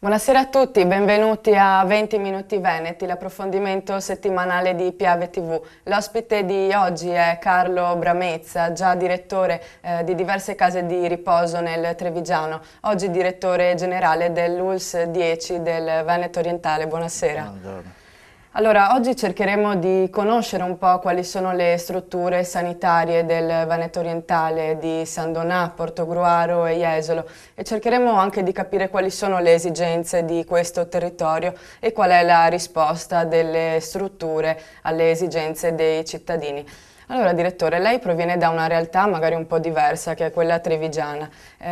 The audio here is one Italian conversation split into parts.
Buonasera a tutti, benvenuti a 20 Minuti Veneti, l'approfondimento settimanale di Piave TV. L'ospite di oggi è Carlo Bramezza, già direttore di diverse case di riposo nel Trevigiano, oggi direttore generale dell'ULSS 10 del Veneto Orientale. Buonasera. Buongiorno. Allora, oggi cercheremo di conoscere un po' quali sono le strutture sanitarie del Veneto Orientale, di San Donà, Portogruaro e Jesolo, e cercheremo anche di capire quali sono le esigenze di questo territorio e qual è la risposta delle strutture alle esigenze dei cittadini. Allora, direttore, lei proviene da una realtà magari un po' diversa, che è quella trevigiana.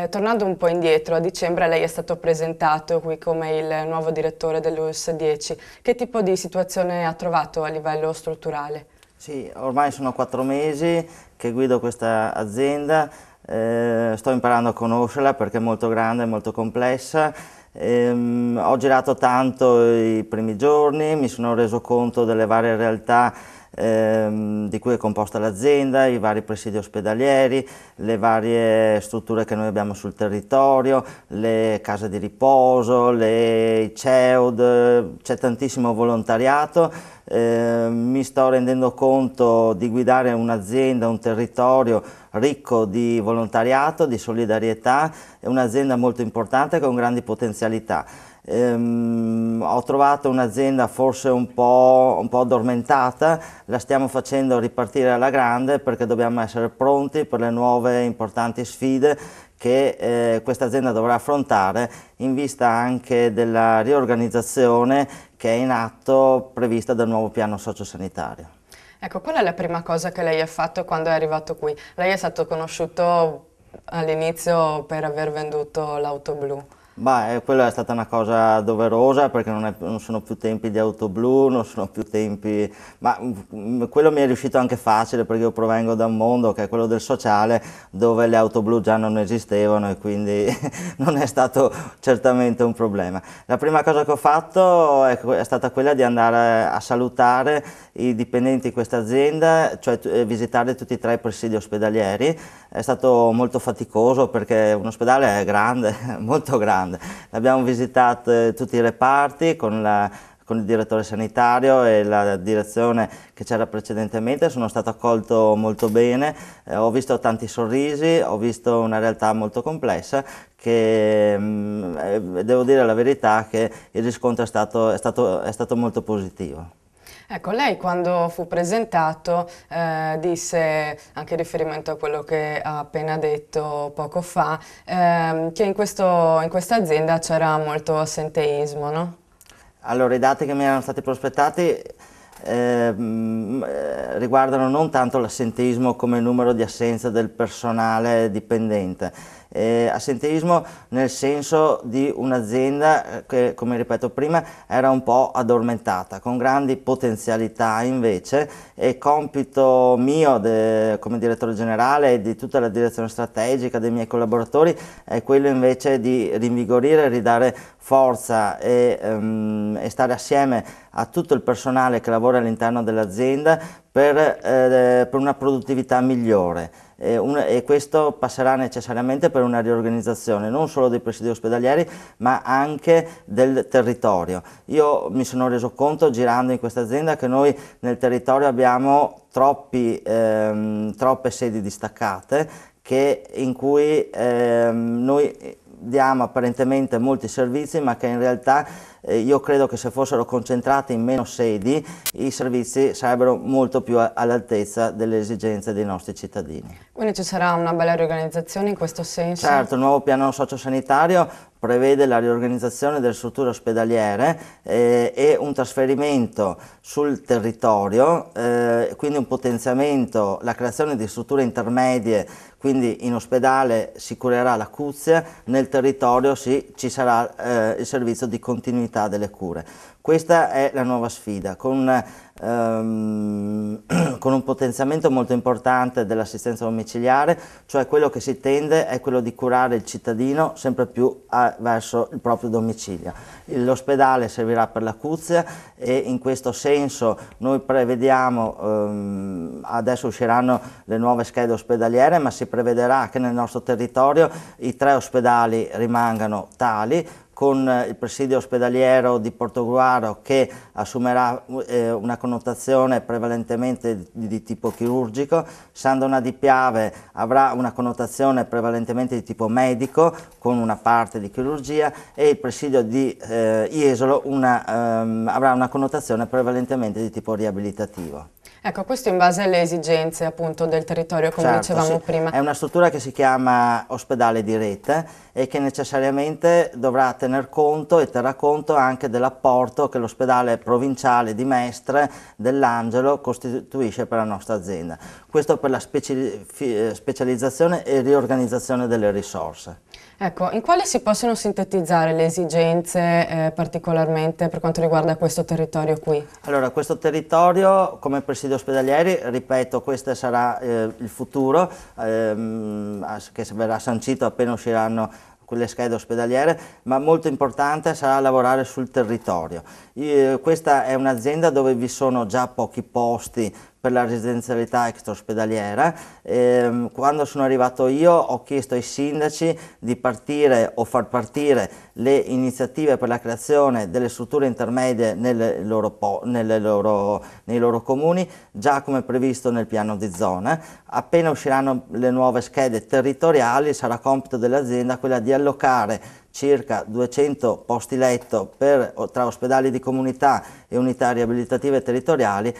Tornando un po' indietro, a dicembre lei è stato presentato qui come il nuovo direttore dell'ULSS 10. Che tipo di situazione ha trovato a livello strutturale? Sì, ormai sono 4 mesi che guido questa azienda, sto imparando a conoscerla perché è molto grande, molto complessa. Ho girato tanto i primi giorni, mi sono reso conto delle varie realtà di cui è composta l'azienda, i vari presidi ospedalieri, le varie strutture che noi abbiamo sul territorio, le case di riposo, i CEUD, c'è tantissimo volontariato. Mi sto rendendo conto di guidare un'azienda, un territorio ricco di volontariato, di solidarietà, è un'azienda molto importante con grandi potenzialità. Ho trovato un'azienda forse un po' addormentata, la stiamo facendo ripartire alla grande perché dobbiamo essere pronti per le nuove importanti sfide che questa azienda dovrà affrontare in vista anche della riorganizzazione che è in atto prevista dal nuovo piano sociosanitario. Ecco, qual è la prima cosa che lei ha fatto quando è arrivato qui? Lei è stato conosciuto all'inizio per aver venduto l'auto blu. Beh, quella è stata una cosa doverosa perché non sono più tempi di auto blu, non sono più tempi... ma quello mi è riuscito anche facile perché io provengo da un mondo che è quello del sociale dove le auto blu già non esistevano e quindi non è stato certamente un problema. La prima cosa che ho fatto è stata quella di andare a salutare i dipendenti di questa azienda, cioè visitare tutti e 3 i presidi ospedalieri. È stato molto faticoso perché un ospedale è grande, molto grande. Abbiamo visitato tutti i reparti con il direttore sanitario e la direzione che c'era precedentemente, sono stato accolto molto bene, ho visto tanti sorrisi, ho visto una realtà molto complessa che devo dire la verità che il riscontro è stato molto positivo. Ecco, lei quando fu presentato disse, anche in riferimento a quello che ha appena detto poco fa, che in questa azienda c'era molto assenteismo, no? Allora, i dati che mi erano stati prospettati riguardano non tanto l'assenteismo come il numero di assenze del personale dipendente, assenteismo nel senso di un'azienda che, come ripeto prima, era un po' addormentata, con grandi potenzialità invece, e compito mio come direttore generale e di tutta la direzione strategica dei miei collaboratori è quello invece di rinvigorire, ridare forza e stare assieme a tutto il personale che lavora all'interno dell'azienda per una produttività migliore. E questo passerà necessariamente per una riorganizzazione non solo dei presidi ospedalieri ma anche del territorio. Io mi sono reso conto girando in questa azienda che noi nel territorio abbiamo troppe sedi distaccate in cui noi diamo apparentemente molti servizi ma che in realtà io credo che se fossero concentrati in meno sedi i servizi sarebbero molto più all'altezza delle esigenze dei nostri cittadini. Quindi ci sarà una bella riorganizzazione in questo senso? Certo, il nuovo piano sociosanitario prevede la riorganizzazione delle strutture ospedaliere e un trasferimento sul territorio, quindi un potenziamento, la creazione di strutture intermedie, quindi in ospedale si curerà l'acuzia, nel territorio ci sarà il servizio di continuità qualità delle cure. Questa è la nuova sfida, con un potenziamento molto importante dell'assistenza domiciliare, cioè quello che si tende è quello di curare il cittadino sempre più verso il proprio domicilio. L'ospedale servirà per l'acuzia e in questo senso noi prevediamo, adesso usciranno le nuove schede ospedaliere, ma si prevederà che nel nostro territorio i 3 ospedali rimangano tali, con il presidio ospedaliero di Portogruaro che assumerà una connotazione prevalentemente di tipo chirurgico, San Donà di Piave avrà una connotazione prevalentemente di tipo medico con una parte di chirurgia e il presidio di Jesolo avrà una connotazione prevalentemente di tipo riabilitativo. Ecco, questo in base alle esigenze appunto del territorio, come Certo, dicevamo sì. prima. È una struttura che si chiama ospedale di rete e che necessariamente dovrà tener conto e terrà conto anche dell'apporto che l'ospedale provinciale di Mestre dell'Angelo costituisce per la nostra azienda. Questo per la specializzazione e riorganizzazione delle risorse. Ecco, in quale si possono sintetizzare le esigenze particolarmente per quanto riguarda questo territorio qui? Allora, questo territorio come presidio ospedalieri, ripeto, questo sarà il futuro che verrà sancito appena usciranno quelle schede ospedaliere, ma molto importante sarà lavorare sul territorio. Questa è un'azienda dove vi sono già pochi posti per la residenzialità extraospedaliera. Quando sono arrivato io ho chiesto ai sindaci di partire o far partire le iniziative per la creazione delle strutture intermedie nei loro comuni, già come previsto nel piano di zona. Appena usciranno le nuove schede territoriali sarà compito dell'azienda quella di allocare circa 200 posti letto tra ospedali di comunità e unità riabilitative territoriali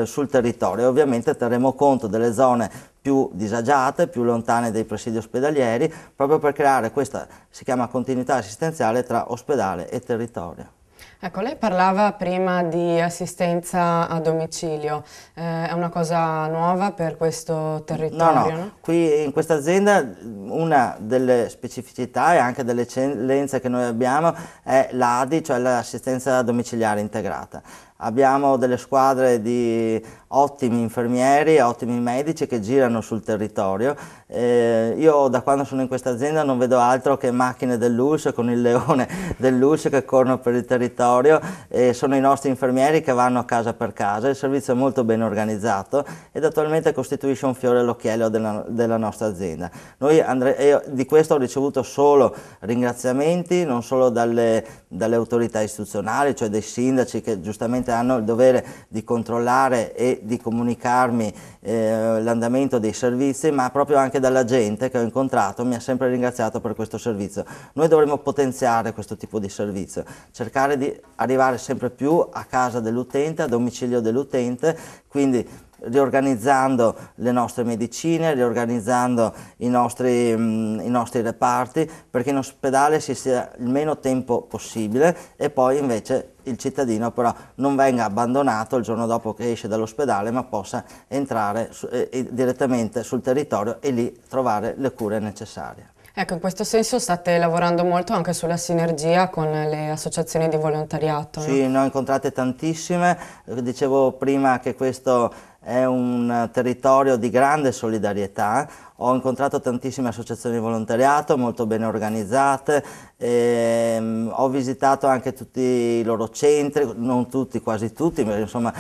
sul territorio. Ovviamente terremo conto delle zone più disagiate, più lontane dai presidi ospedalieri, proprio per creare questa, si chiama continuità assistenziale tra ospedale e territorio. Ecco, lei parlava prima di assistenza a domicilio, è una cosa nuova per questo territorio? No? Qui in questa azienda una delle specificità e anche delle eccellenze che noi abbiamo è l'ADI, cioè l'assistenza domiciliare integrata. Abbiamo delle squadre di ottimi infermieri, ottimi medici che girano sul territorio. Io da quando sono in questa azienda non vedo altro che macchine dell'ULSS con il leone dell'ULSS che corrono per il territorio e sono i nostri infermieri che vanno casa per casa. Il servizio è molto ben organizzato ed attualmente costituisce un fiore all'occhiello della nostra azienda. Io di questo ho ricevuto solo ringraziamenti, non solo dalle autorità istituzionali, cioè dei sindaci che giustamente hanno il dovere di controllare e di comunicarmi l'andamento dei servizi, ma proprio anche dalla gente che ho incontrato mi ha sempre ringraziato per questo servizio. Noi dovremmo potenziare questo tipo di servizio, cercare di arrivare sempre più a casa dell'utente, a domicilio dell'utente, quindi riorganizzando le nostre medicine, riorganizzando i nostri reparti, perché in ospedale si stia il meno tempo possibile e poi invece il cittadino però non venga abbandonato il giorno dopo che esce dall'ospedale, ma possa entrare direttamente sul territorio e lì trovare le cure necessarie. Ecco, in questo senso state lavorando molto anche sulla sinergia con le associazioni di volontariato, no? Sì, ne ho incontrate tantissime, dicevo prima che questo è un territorio di grande solidarietà, ho incontrato tantissime associazioni di volontariato molto ben organizzate, ho visitato anche tutti i loro centri, non tutti, quasi tutti, perché insomma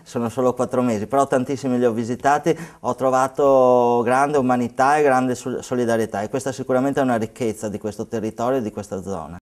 sono solo 4 mesi, però tantissimi li ho visitati, ho trovato grande umanità e grande solidarietà e questa sicuramente è una ricchezza di questo territorio e di questa zona.